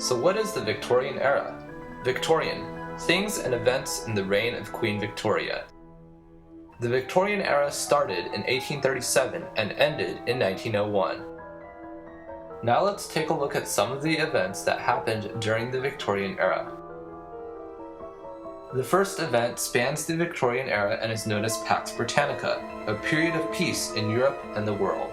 So what is the Victorian era? Victorian, things and events in the reign of Queen Victoria. The Victorian era started in 1837 and ended in 1901. Now let's take a look at some of the events that happened during the Victorian era. The first event spans the Victorian era and is known as Pax Britannica, a period of peace in Europe and the world.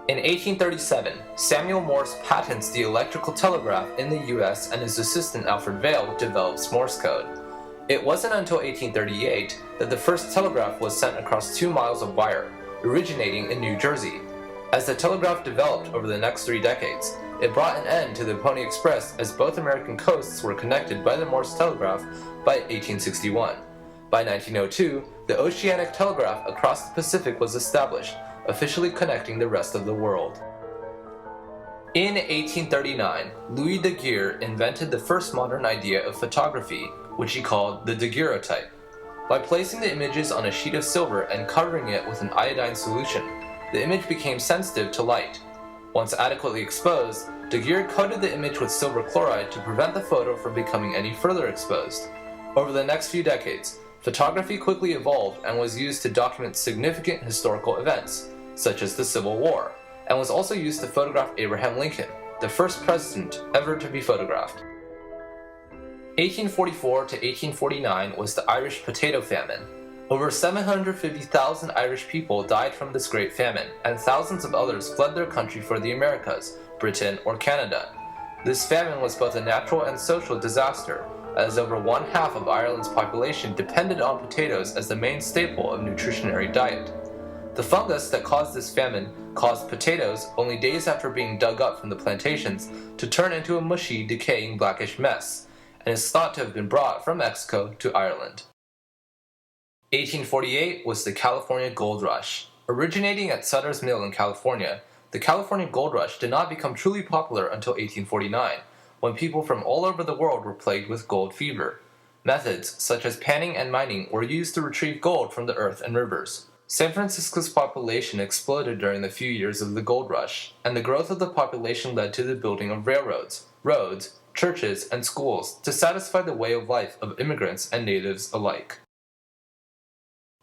In 1837, Samuel Morse patents the electrical telegraph in the US, and his assistant Alfred Vail develops Morse code. It wasn't until 1838 that the first telegraph was sent across 2 miles of wire, originating in New Jersey. As the telegraph developed over the next 3 decades, it brought an end to the Pony Express as both American coasts were connected by the Morse telegraph by 1861. By 1902, the oceanic telegraph across the Pacific was established, officially connecting the rest of the world. In 1839, Louis Daguerre invented the first modern idea of photography, which he called the daguerreotype. By placing the images on a sheet of silver and covering it with an iodine solution, the image became sensitive to light. Once adequately exposed, Daguerre coated the image with silver chloride to prevent the photo from becoming any further exposed. Over the next few decades, photography quickly evolved and was used to document significant historical events, such as the Civil War, and was also used to photograph Abraham Lincoln, the first president ever to be photographed. 1844 to 1849 was the Irish potato famine. Over 750,000 Irish people died from this great famine, and thousands of others fled their country for the Americas, Britain, or Canada. This famine was both a natural and social disaster, as over 1/2 of Ireland's population depended on potatoes as the main staple of nutritionary diet. The fungus that caused this famine caused potatoes, only days after being dug up from the plantations, to turn into a mushy, decaying blackish mess, and is thought to have been brought from Mexico to Ireland. 1848 was the California Gold Rush. Originating at Sutter's Mill in California, the California Gold Rush did not become truly popular until 1849, when people from all over the world were plagued with gold fever. Methods, such as panning and mining, were used to retrieve gold from the earth and rivers. San Francisco's population exploded during the few years of the gold rush, and the growth of the population led to the building of railroads, roads, churches, and schools to satisfy the way of life of immigrants and natives alike.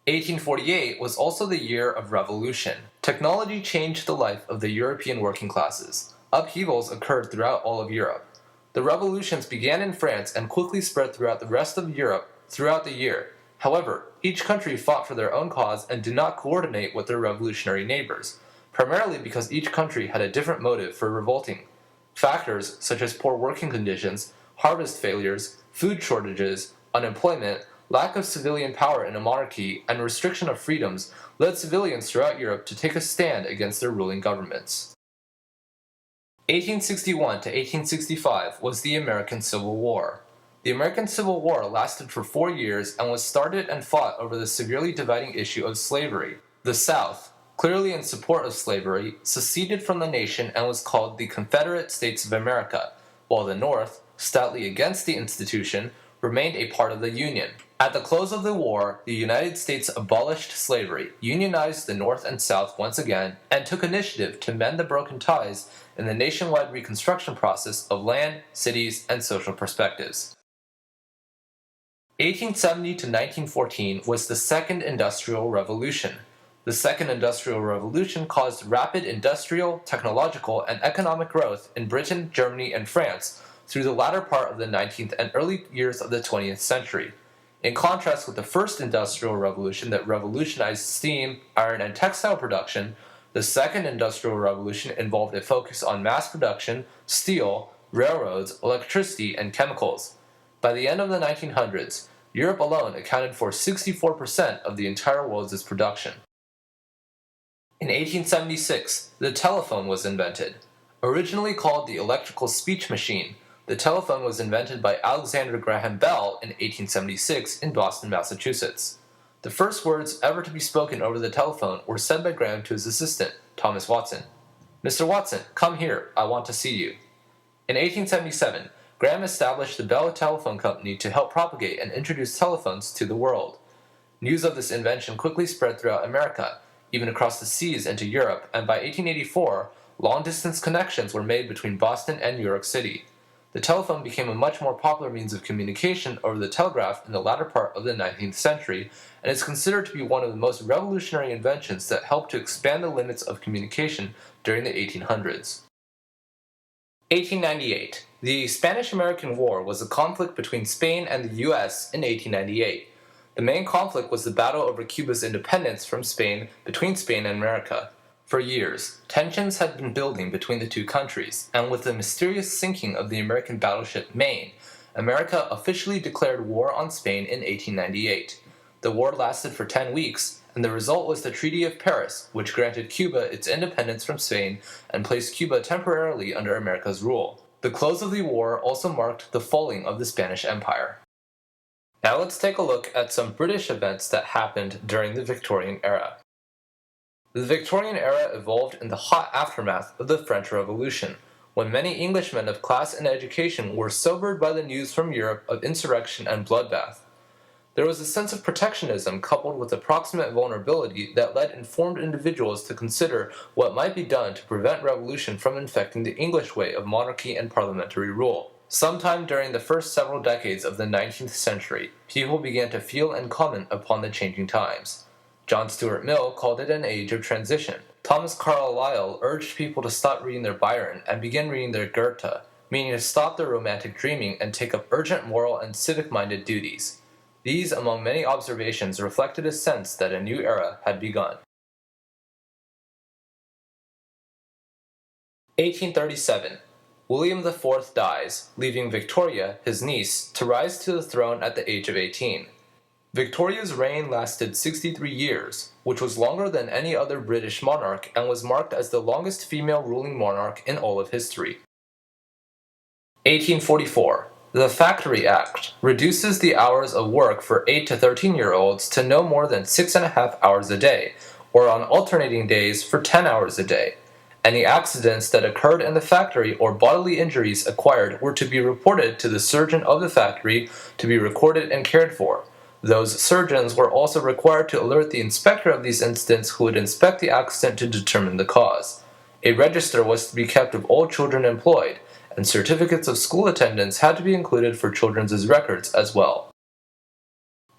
1848 was also the year of revolution. Technology changed the life of the European working classes. Upheavals occurred throughout all of Europe. The revolutions began in France and quickly spread throughout the rest of Europe throughout the year. However, each country fought for their own cause and did not coordinate with their revolutionary neighbors, primarily because each country had a different motive for revolting. Factors such as poor working conditions, harvest failures, food shortages, unemployment, lack of civilian power in a monarchy, and restriction of freedoms led civilians throughout Europe to take a stand against their ruling governments. 1861 to 1865 was the American Civil War. The American Civil War lasted for 4 years and was started and fought over the severely dividing issue of slavery. The South, clearly in support of slavery, seceded from the nation and was called the Confederate States of America, while the North, stoutly against the institution, remained a part of the Union. At the close of the war, the United States abolished slavery, unionized the North and South once again, and took initiative to mend the broken ties in the nationwide reconstruction process of land, cities, and social perspectives. 1870 to 1914 was the Second Industrial Revolution. The Second Industrial Revolution caused rapid industrial, technological, and economic growth in Britain, Germany, and France through the latter part of the 19th and early years of the 20th century. In contrast with the First Industrial Revolution that revolutionized steam, iron, and textile production, the Second Industrial Revolution involved a focus on mass production, steel, railroads, electricity, and chemicals. By the end of the 1900s, Europe alone accounted for 64% of the entire world's production. In 1876, the telephone was invented. Originally called the electrical speech machine, the telephone was invented by Alexander Graham Bell in 1876 in Boston, Massachusetts. The first words ever to be spoken over the telephone were said by Graham to his assistant, Thomas Watson. "Mr. Watson, come here, I want to see you." In 1877, Graham established the Bell Telephone Company to help propagate and introduce telephones to the world. News of this invention quickly spread throughout America, even across the seas into Europe, and by 1884, long-distance connections were made between Boston and New York City. The telephone became a much more popular means of communication over the telegraph in the latter part of the 19th century, and is considered to be one of the most revolutionary inventions that helped to expand the limits of communication during the 1800s. 1898. The Spanish-American War was a conflict between Spain and the U.S. in 1898. The main conflict was the battle over Cuba's independence from Spain between Spain and America. For years, tensions had been building between the two countries, and with the mysterious sinking of the American battleship Maine, America officially declared war on Spain in 1898. The war lasted for 10 weeks, and the result was the Treaty of Paris, which granted Cuba its independence from Spain and placed Cuba temporarily under America's rule. The close of the war also marked the falling of the Spanish Empire. Now let's take a look at some British events that happened during the Victorian era. The Victorian era evolved in the hot aftermath of the French Revolution, when many Englishmen of class and education were sobered by the news from Europe of insurrection and bloodbath. There was a sense of protectionism coupled with approximate vulnerability that led informed individuals to consider what might be done to prevent revolution from infecting the English way of monarchy and parliamentary rule. Sometime during the first several decades of the 19th century, people began to feel and comment upon the changing times. John Stuart Mill called it an age of transition. Thomas Carlyle urged people to stop reading their Byron and begin reading their Goethe, meaning to stop their romantic dreaming and take up urgent moral and civic-minded duties. These, among many observations, reflected a sense that a new era had begun. 1837. William IV dies, leaving Victoria, his niece, to rise to the throne at the age of 18. Victoria's reign lasted 63 years, which was longer than any other British monarch and was marked as the longest female ruling monarch in all of history. 1844. The Thackeray Act reduces the hours of work for 8 to 13-year-olds to no more than 6.5 hours a day, or on alternating days for 10 hours a day. Any accidents that occurred in the factory or bodily injuries acquired were to be reported to the surgeon of the factory to be recorded and cared for. Those surgeons were also required to alert the inspector of these incidents who would inspect the accident to determine the cause. A register was to be kept of all children employed, and certificates of school attendance had to be included for children's records as well.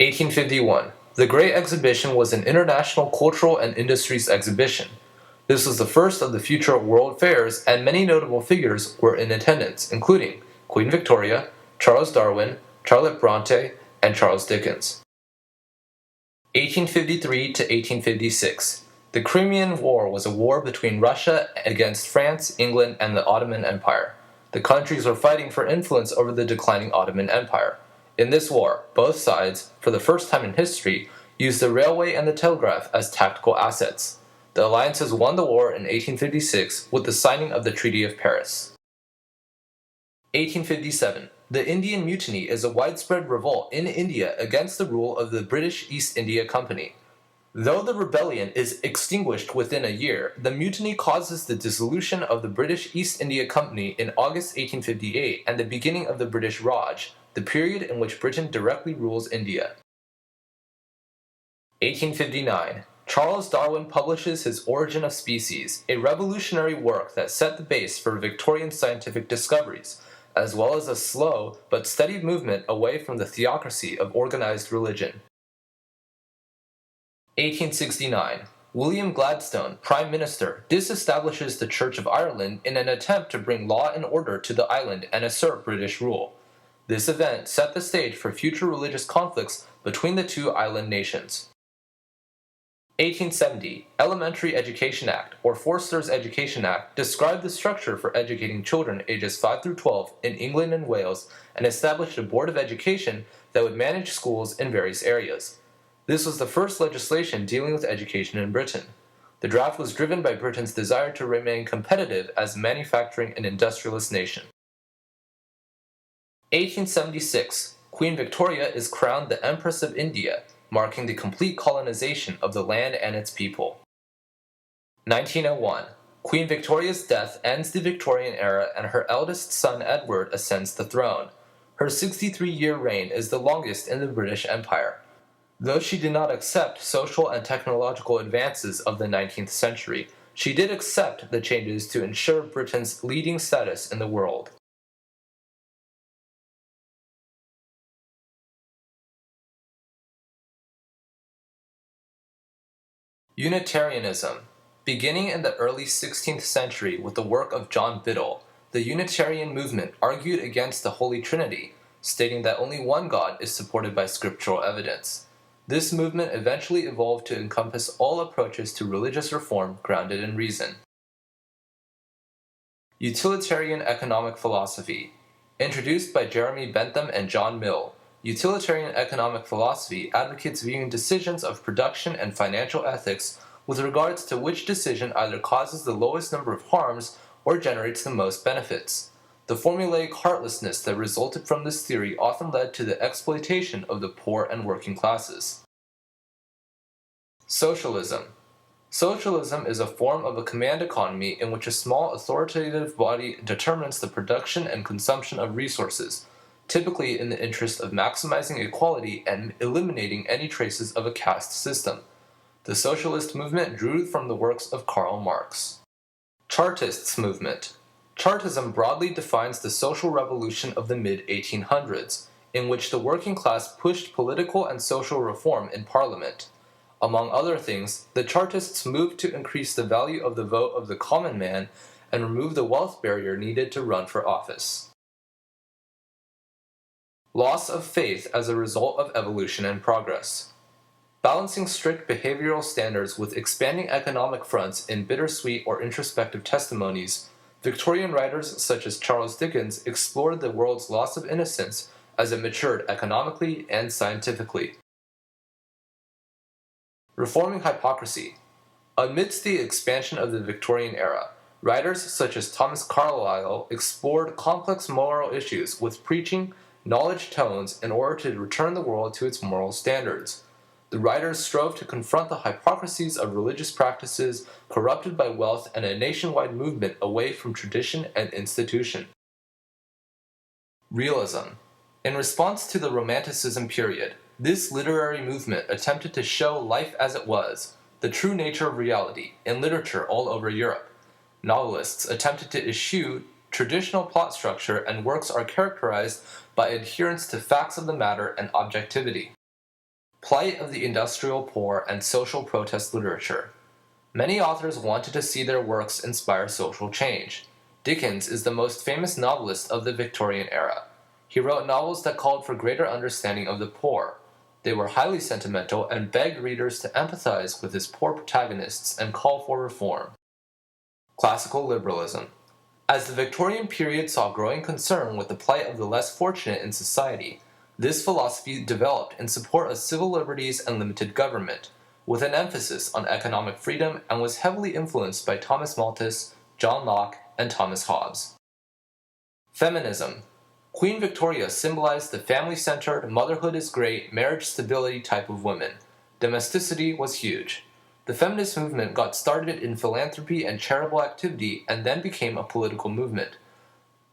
1851. The Great Exhibition was an international cultural and industries exhibition. This was the first of the future world fairs, and many notable figures were in attendance, including Queen Victoria, Charles Darwin, Charlotte Bronte, and Charles Dickens. 1853 to 1856. The Crimean War was a war between Russia against France, England, and the Ottoman Empire. The countries were fighting for influence over the declining Ottoman Empire. In this war, both sides, for the first time in history, used the railway and the telegraph as tactical assets. The alliances won the war in 1856 with the signing of the Treaty of Paris. 1857. The Indian Mutiny is a widespread revolt in India against the rule of the British East India Company. Though the rebellion is extinguished within a year, the mutiny causes the dissolution of the British East India Company in August 1858 and the beginning of the British Raj, the period in which Britain directly rules India. 1859. Charles Darwin publishes his Origin of Species, a revolutionary work that set the base for Victorian scientific discoveries, as well as a slow but steady movement away from the theocracy of organized religion. 1869. William Gladstone, Prime Minister, disestablishes the Church of Ireland in an attempt to bring law and order to the island and assert British rule. This event set the stage for future religious conflicts between the two island nations. 1870. Elementary Education Act, or Forster's Education Act, described the structure for educating children ages 5 through 12 in England and Wales and established a board of education that would manage schools in various areas. This was the first legislation dealing with education in Britain. The draft was driven by Britain's desire to remain competitive as a manufacturing and industrialist nation. 1876. Queen Victoria is crowned the Empress of India, marking the complete colonization of the land and its people. 1901. Queen Victoria's death ends the Victorian era and her eldest son Edward ascends the throne. Her 63-year reign is the longest in the British Empire. Though she did not accept social and technological advances of the 19th century, she did accept the changes to ensure Britain's leading status in the world. Unitarianism. Beginning in the early 16th century with the work of John Biddle, the Unitarian movement argued against the Holy Trinity, stating that only one God is supported by scriptural evidence. This movement eventually evolved to encompass all approaches to religious reform grounded in reason. Utilitarian economic philosophy. Introduced by Jeremy Bentham and John Mill, utilitarian economic philosophy advocates viewing decisions of production and financial ethics with regards to which decision either causes the lowest number of harms or generates the most benefits. The formulaic heartlessness that resulted from this theory often led to the exploitation of the poor and working classes. Socialism. Socialism is a form of a command economy in which a small authoritative body determines the production and consumption of resources, typically in the interest of maximizing equality and eliminating any traces of a caste system. The socialist movement drew from the works of Karl Marx. Chartists movement. Chartism broadly defines the social revolution of the mid-1800s, in which the working class pushed political and social reform in Parliament. Among other things, the Chartists moved to increase the value of the vote of the common man and remove the wealth barrier needed to run for office. Loss of faith as a result of evolution and progress. Balancing strict behavioral standards with expanding economic fronts in bittersweet or introspective testimonies, Victorian writers such as Charles Dickens explored the world's loss of innocence as it matured economically and scientifically. Reforming hypocrisy. Amidst the expansion of the Victorian era, writers such as Thomas Carlyle explored complex moral issues with preaching, knowledge tones in order to return the world to its moral standards. The writers strove to confront the hypocrisies of religious practices corrupted by wealth and a nationwide movement away from tradition and institution. Realism. In response to the Romanticism period, this literary movement attempted to show life as it was, the true nature of reality, in literature all over Europe. Novelists attempted to eschew traditional plot structure, and works are characterized by adherence to facts of the matter and objectivity. Plight of the industrial poor and social protest literature. Many authors wanted to see their works inspire social change. Dickens is the most famous novelist of the Victorian era. He wrote novels that called for greater understanding of the poor. They were highly sentimental and begged readers to empathize with his poor protagonists and call for reform. Classical liberalism. As the Victorian period saw growing concern with the plight of the less fortunate in society, this philosophy developed in support of civil liberties and limited government, with an emphasis on economic freedom, and was heavily influenced by Thomas Malthus, John Locke, and Thomas Hobbes. Feminism. Queen Victoria symbolized the family-centered, motherhood is great, marriage stability type of women. Domesticity was huge. The feminist movement got started in philanthropy and charitable activity and then became a political movement.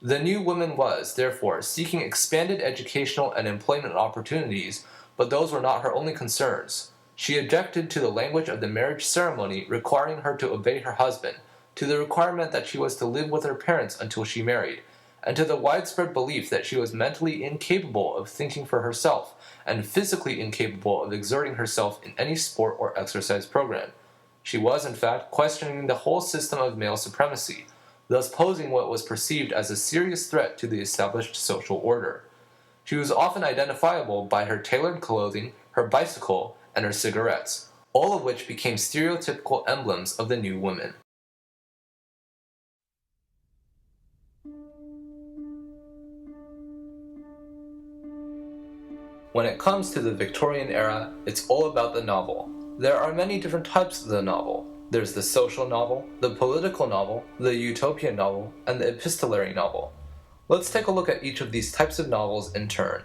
The new woman was, therefore, seeking expanded educational and employment opportunities, but those were not her only concerns. She objected to the language of the marriage ceremony requiring her to obey her husband, to the requirement that she was to live with her parents until she married, and to the widespread belief that she was mentally incapable of thinking for herself and physically incapable of exerting herself in any sport or exercise program. She was, in fact, questioning the whole system of male supremacy, thus posing what was perceived as a serious threat to the established social order. She was often identifiable by her tailored clothing, her bicycle, and her cigarettes, all of which became stereotypical emblems of the new woman. When it comes to the Victorian era, it's all about the novel. There are many different types of the novel. There's the social novel, the political novel, the utopian novel, and the epistolary novel. Let's take a look at each of these types of novels in turn.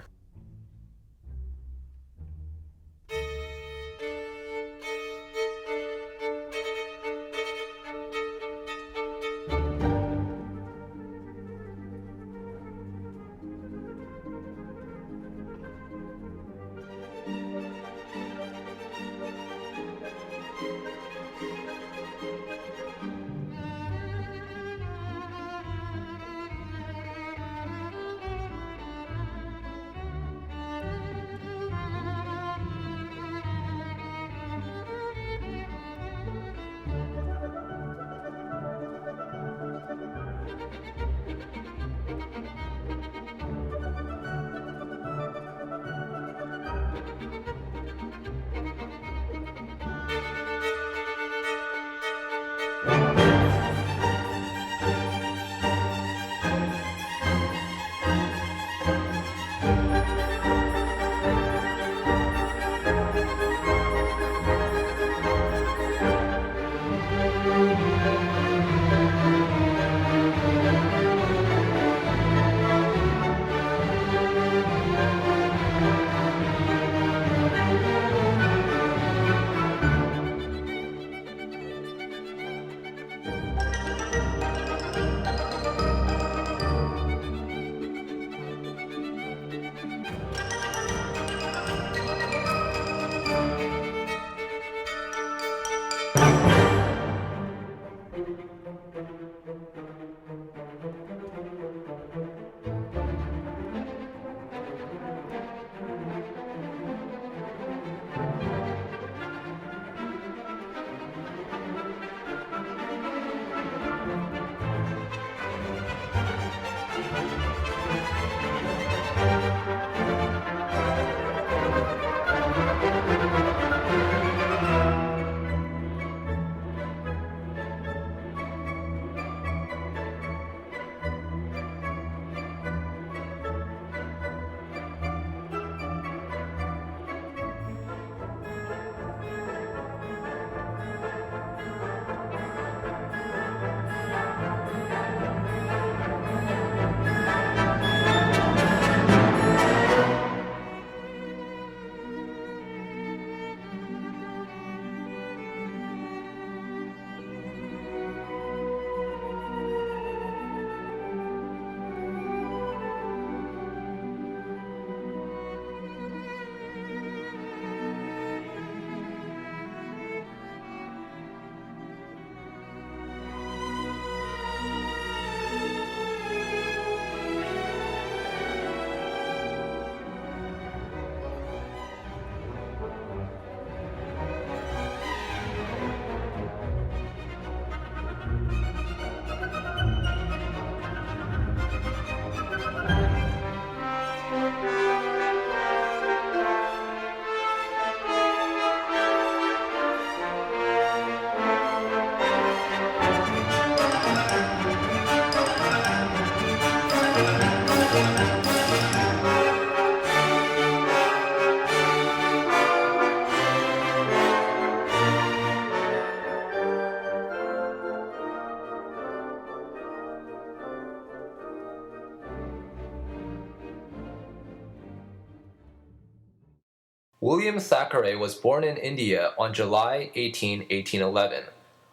William Thackeray was born in India on July 18, 1811.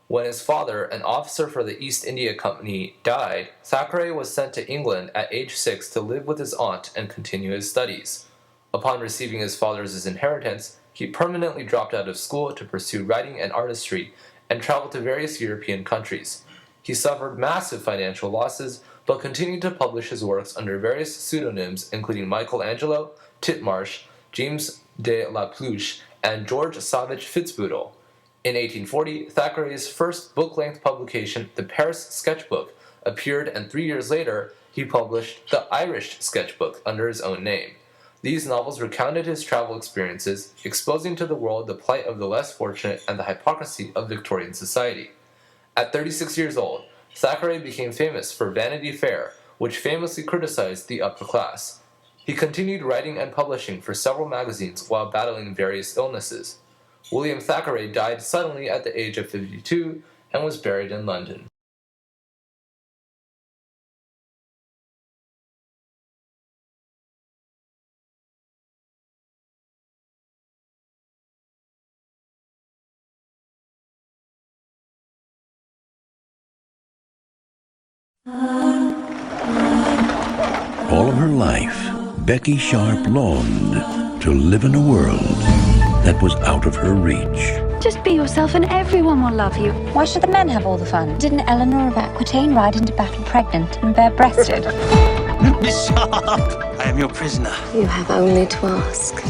When his father, an officer for the East India Company, died, Thackeray was sent to England at age 6 to live with his aunt and continue his studies. Upon receiving his father's inheritance, he permanently dropped out of school to pursue writing and artistry and traveled to various European countries. He suffered massive financial losses, but continued to publish his works under various pseudonyms including Michelangelo, Titmarsh, James de la Pluche, and George Savage Fitzbootle. In 1840, Thackeray's first book-length publication, The Paris Sketchbook, appeared, and 3 years later, he published The Irish Sketchbook under his own name. These novels recounted his travel experiences, exposing to the world the plight of the less fortunate and the hypocrisy of Victorian society. At 36 years old, Thackeray became famous for Vanity Fair, which famously criticized the upper class. He continued writing and publishing for several magazines while battling various illnesses. William Thackeray died suddenly at the age of 52 and was buried in London. All of her life, Becky Sharp longed to live in a world that was out of her reach. Just be yourself and everyone will love you. Why should the men have all the fun? Didn't Eleanor of Aquitaine ride into battle pregnant and bare-breasted? Miss Sharp, I am your prisoner. You have only to ask,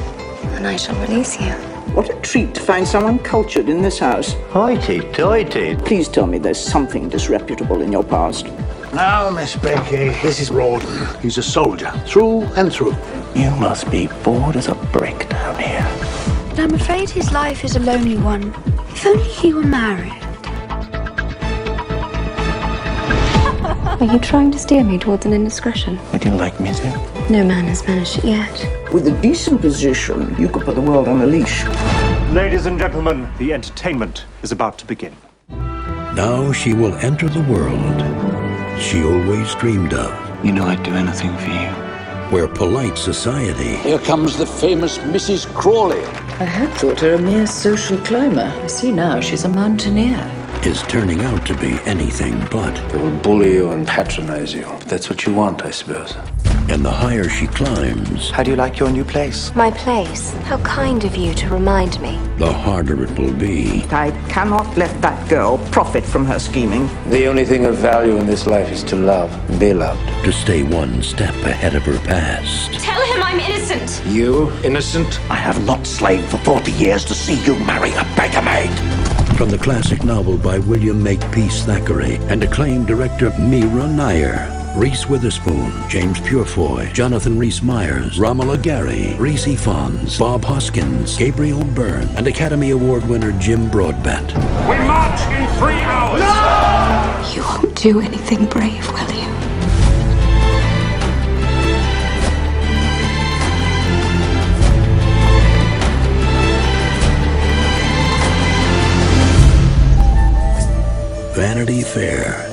and I shall release you. What a treat to find someone cultured in this house. Hoity-toity. Please tell me there's something disreputable in your past. Now, Miss Becky, this is Rawdon. He's a soldier, through and through. You must be bored as a brick down here. But I'm afraid his life is a lonely one. If only he were married. Are you trying to steer me towards an indiscretion? Would you like me to? No man has managed it yet. With a decent position, you could put the world on a leash. Ladies and gentlemen, the entertainment is about to begin. Now she will enter the world she always dreamed of. You know I'd do anything for you. Where polite society... Here comes the famous Mrs. Crawley. I had thought her a mere social climber. I see now she's a mountaineer. is turning out to be anything but. They will bully you and patronize you. But that's what you want, I suppose. And the higher she climbs, How do you like your new place? My place? How kind of you to remind me. the harder it will be I cannot let that girl profit from her scheming. The only thing of value in this life is to love and be loved. to stay one step ahead of her past. Tell him I'm innocent. You innocent? I have not slaved for 40 years to see you marry a beggar maid. From the classic novel by William Makepeace Thackeray and acclaimed director Mira Nair, Reese Witherspoon, James Purefoy, Jonathan Rhys-Meyers, Romola Gary, Reese Ifans, Bob Hoskins, Gabriel Byrne, and Academy Award winner Jim Broadbent. We march in 3 hours! No! You won't do anything brave, will you? Vanity Fair.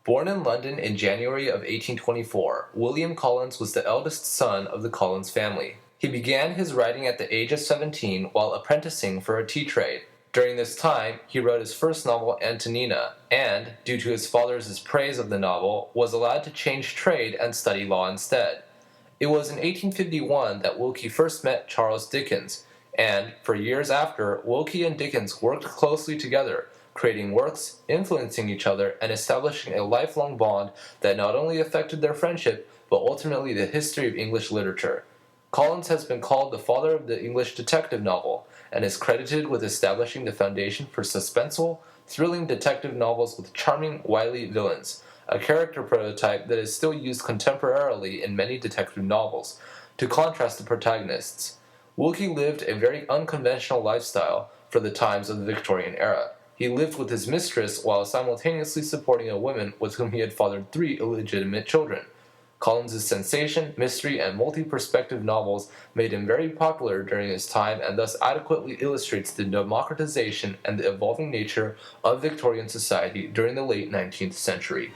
Born in London in January of 1824, William Collins was the eldest son of the Collins family. He began his writing at the age of 17 while apprenticing for a tea trade. During this time, he wrote his first novel, Antonina, and, due to his father's praise of the novel, was allowed to change trade and study law instead. It was in 1851 that Wilkie first met Charles Dickens, and, for years after, Wilkie and Dickens worked closely together, creating works, influencing each other, and establishing a lifelong bond that not only affected their friendship, but ultimately the history of English literature. Collins has been called the father of the English detective novel, and is credited with establishing the foundation for suspenseful, thrilling detective novels with charming, wily villains, a character prototype that is still used contemporarily in many detective novels, to contrast the protagonists. Wilkie lived a very unconventional lifestyle for the times of the Victorian era. He lived with his mistress while simultaneously supporting a woman with whom he had fathered 3 illegitimate children. Collins' sensation, mystery, and multi-perspective novels made him very popular during his time and thus adequately illustrates the democratization and the evolving nature of Victorian society during the late 19th century.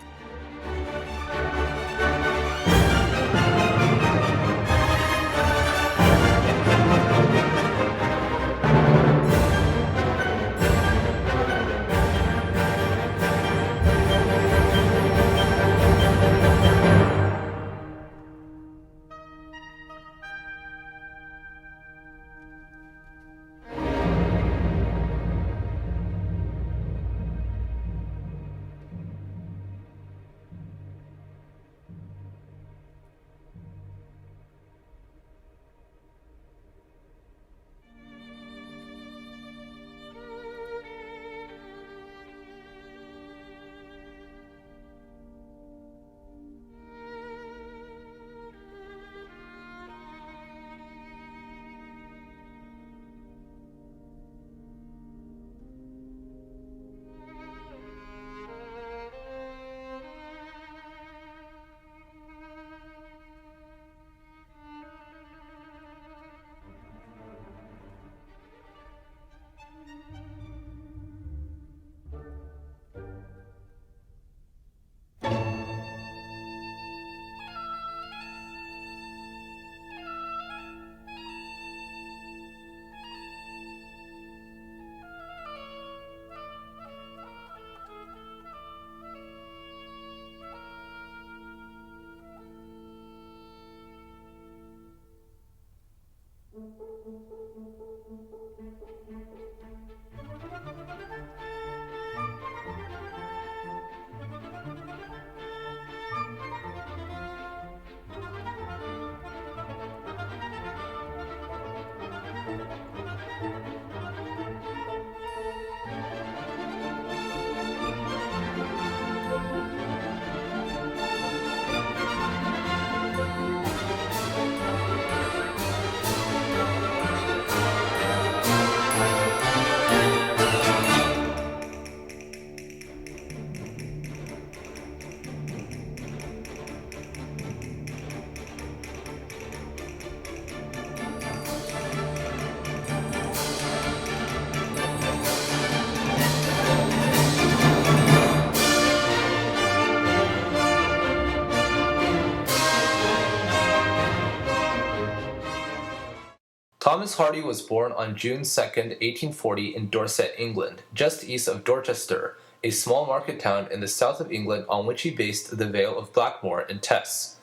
Thomas Hardy was born on June 2, 1840 in Dorset, England, just east of Dorchester, a small market town in the south of England on which he based the Vale of Blackmore in Tess.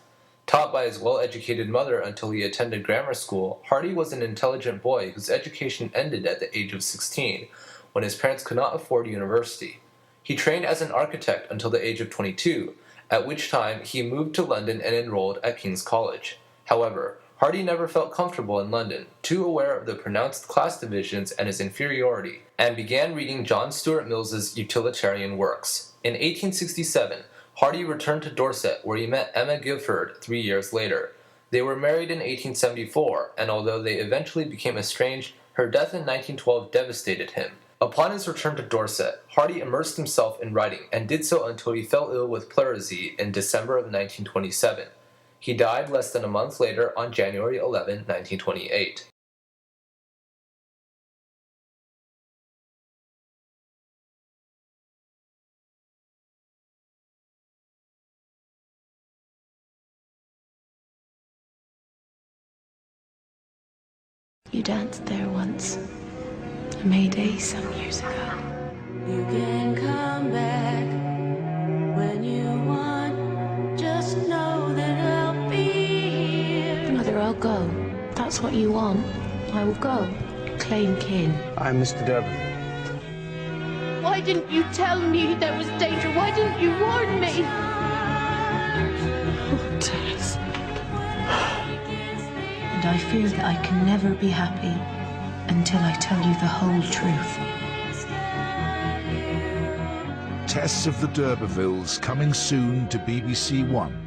Taught by his well-educated mother until he attended grammar school, Hardy was an intelligent boy whose education ended at the age of 16, when his parents could not afford university. He trained as an architect until the age of 22, at which time he moved to London and enrolled at King's College. However, Hardy never felt comfortable in London, too aware of the pronounced class divisions and his inferiority, and began reading John Stuart Mills's utilitarian works. In 1867, Hardy returned to Dorset, where he met Emma Gifford 3 years later. They were married in 1874, and although they eventually became estranged, her death in 1912 devastated him. Upon his return to Dorset, Hardy immersed himself in writing, and did so until he fell ill with pleurisy in December of 1927. He died less than a month later on January 11, 1928. You danced there once. A May Day some years ago. You can come back when you want. Just know that I'll be here. Mother, I'll go. That's what you want. I will go. Claim kin. I'm Mr. Durban. Why didn't you tell me there was danger? Why didn't you warn me? Oh, Tess. And I fear that I can never be happy until I tell you the whole truth. Tess of the D'Urbervilles, coming soon to BBC One.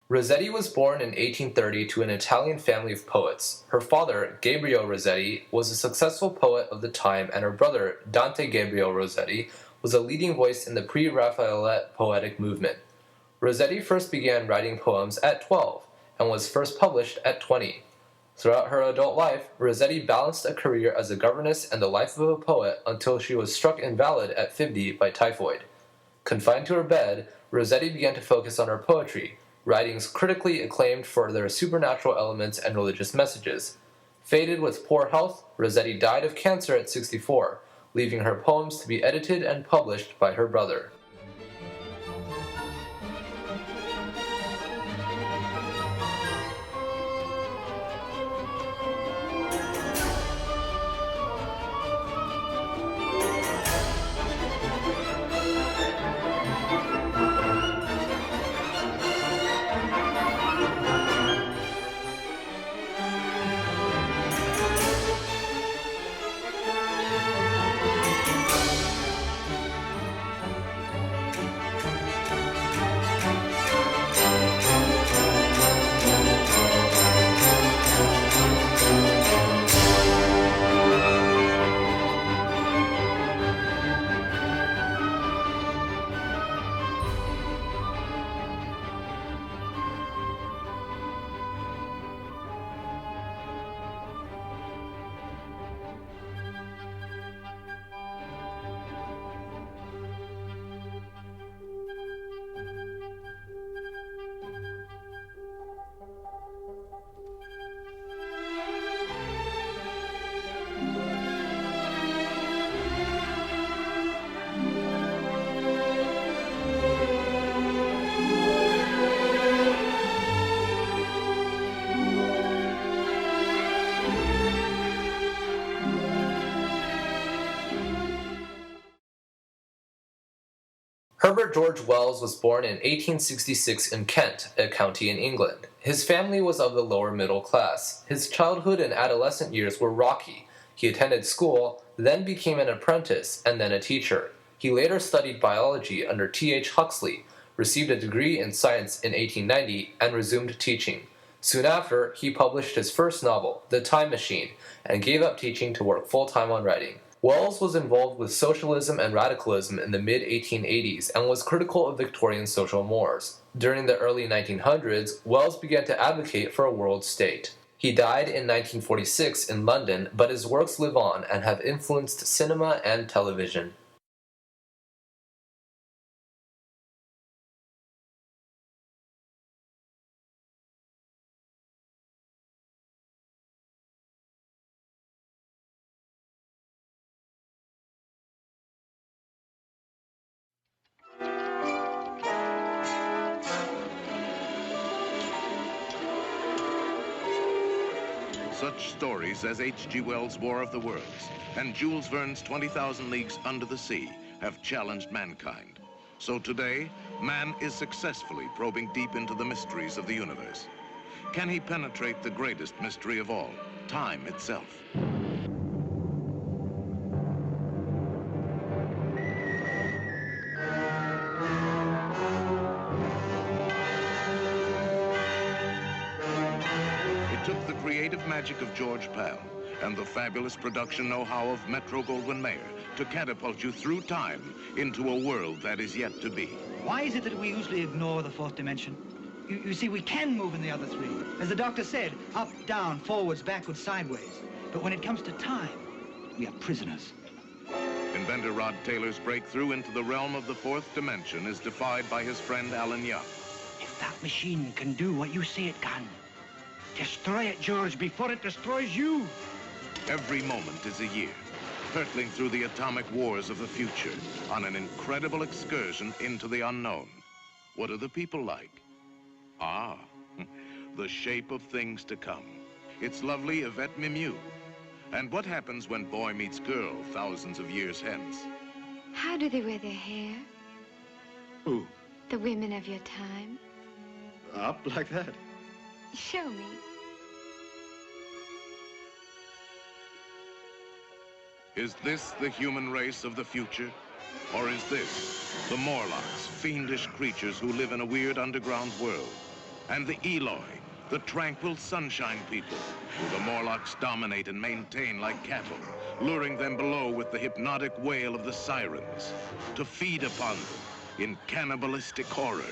Rossetti was born in 1830 to an Italian family of poets. Her father, Gabriele Rossetti, was a successful poet of the time, and her brother, Dante Gabriele Rossetti, was a leading voice in the pre-Raphaelite poetic movement. Rossetti first began writing poems at 12, and was first published at 20. Throughout her adult life, Rossetti balanced a career as a governess and the life of a poet until she was struck invalid at 50 by typhoid. Confined to her bed, Rossetti began to focus on her poetry, writings critically acclaimed for their supernatural elements and religious messages. Faded with poor health, Rossetti died of cancer at 64, leaving her poems to be edited and published by her brother. Herbert George Wells was born in 1866 in Kent, a county in England. His family was of the lower middle class. His childhood and adolescent years were rocky. He attended school, then became an apprentice, and then a teacher. He later studied biology under T.H. Huxley, received a degree in science in 1890, and resumed teaching. Soon after, he published his first novel, The Time Machine, and gave up teaching to work full-time on writing. Wells was involved with socialism and radicalism in the mid-1880s and was critical of Victorian social mores. During the early 1900s, Wells began to advocate for a world state. He died in 1946 in London, but his works live on and have influenced cinema and television. Such stories as H.G. Wells' War of the Worlds and Jules Verne's 20,000 Leagues Under the Sea have challenged mankind. So today, man is successfully probing deep into the mysteries of the universe. Can he penetrate the greatest mystery of all, time itself? Creative magic of George Pal and the fabulous production know-how of Metro-Goldwyn-Mayer to catapult you through time into a world that is yet to be. Why is it that we usually ignore the fourth dimension? You see, we can move in the other three. As the doctor said, up, down, forwards, backwards, sideways. But when it comes to time, we are prisoners. Inventor Rod Taylor's breakthrough into the realm of the fourth dimension is defied by his friend Alan Young. If that machine can do what you say it can, destroy it, George, before it destroys you. Every moment is a year, hurtling through the atomic wars of the future on an incredible excursion into the unknown. What are the people like? Ah, the shape of things to come. It's lovely Yvette Mimieux. And what happens when boy meets girl thousands of years hence? How do they wear their hair? Who? The women of your time. Up like that? Show me. Is this the human race of the future? Or is this the Morlocks, fiendish creatures who live in a weird underground world? And the Eloi, the tranquil sunshine people, who the Morlocks dominate and maintain like cattle, luring them below with the hypnotic wail of the sirens, to feed upon them in cannibalistic horror.